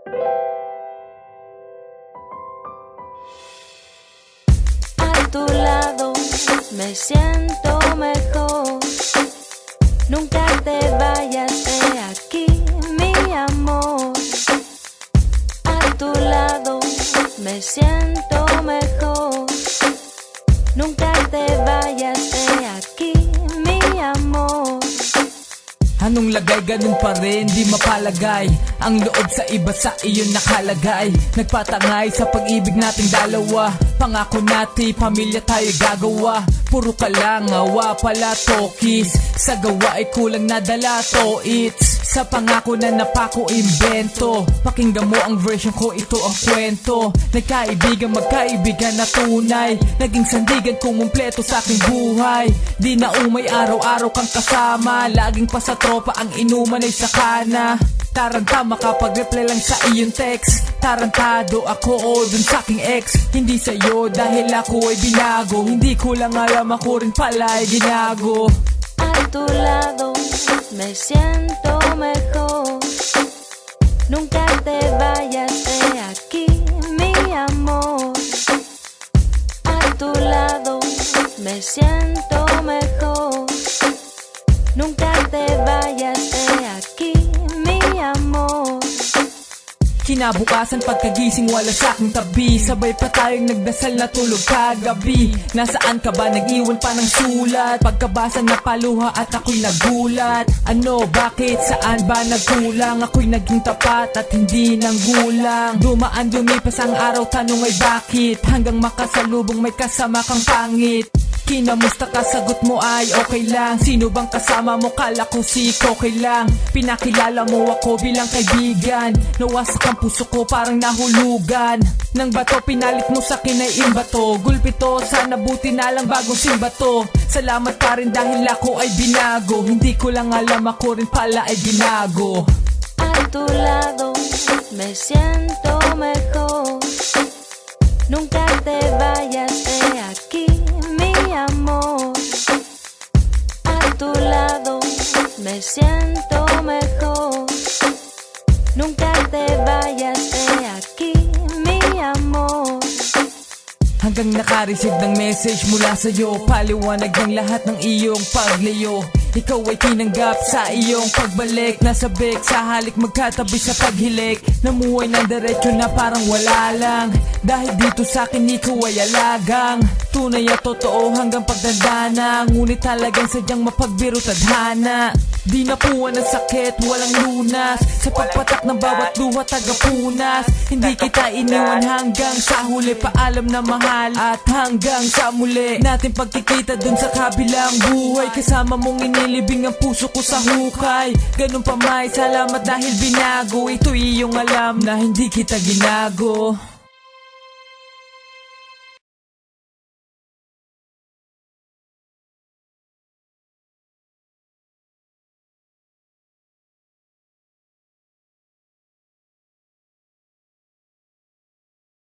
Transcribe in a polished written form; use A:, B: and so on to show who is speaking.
A: A tu lado me siento mejor. Nunca te vayas de aquí, mi amor. A tu lado me siento mejor. Nunca te vayas de aquí, mi amor.
B: Anong lagay, ganun pa rin, di mapalagay. Ang loob sa iba, sa iyon nakalagay. Nagpatangay sa pag-ibig nating dalawa. Pangako natin, pamilya tayo gagawa. Puro ka lang, awa pala tokis. Sa gawa ay kulang na dala to it's. Sa pangako na napako imbento. Pakinggan mo ang version ko, ito ang kwento. Nagkaibigan, magkaibigan na tunay. Naging sandigan kumumpleto sa aking buhay. Di na umay araw-araw kang kasama. Laging pa sa tropa ang inuman ay sakana. Taranta makapag-reply lang sa iyong text. Tarantado ako dun sa aking ex. Hindi sa'yo dahil ako ay binago. Hindi ko lang alam, ako rin pala ay ginago.
A: A tu lado me siento mejor. Nunca te vayas de aquí, mi amor. A tu lado me siento mejor. Nunca te vayas de aquí, mi amor.
B: Kinabukasan pagkagising wala sa aking tabi. Sabay pa tayong nagdasal na tulog kagabi. Nasaan ka ba? Nag-iwan pa ng sulat. Pagkabasa na paluha at ako'y nagulat. Ano? Bakit? Saan ba nagkulang? Ako'y naging tapat at hindi nang gulang. Dumaan dumipas ang araw, tanong ay bakit? Hanggang makasalubong may kasama kang pangit. Kinamusta ka? Sagot mo ay okay lang. Sino bang kasama mo? Kala ko si okay lang. Pinakilala mo ako bilang kaibigan. Nawasak ang puso ko parang nahulugan. Nang bato pinalit mo sa akin ay imbato. Gulpito, sana buti na lang bagong simbato. Salamat pa rin dahil ako ay binago. Hindi ko lang alam, ako rin pala ay binago.
A: A tu lado me siento mejor. Nunca te vayas de aquí, mi amor. A tu lado me siento mejor. Nunca te vayas de aquí, mi amor.
B: Hanggang nakareceive ng message mula sa'yo. Paliwanag ng lahat ng iyong paglayo. Ikaw ay tinanggap sa iyong pagbalik. Nasabik sa halik, magkatabi sa paghilik. Namuhay ng diretso na parang wala lang. Dahil dito sa akin ikaw ay alagang. Tunay at totoo hanggang pagdadana. Ngunit talagang sadyang mapagbiro tadhana. Di napuwan ng sakit, walang lunas. Sa pagpatak ng bawat luha tagapunas. Hindi kita iniwan hanggang sa huli. Paalam na mahal at hanggang sa muli. Natin pagkikita dun sa kabilang buhay. Kasama mong inilibing ang puso ko sa hukay. Ganun pa may salamat dahil binago. Ito iyong alam na hindi kita ginago.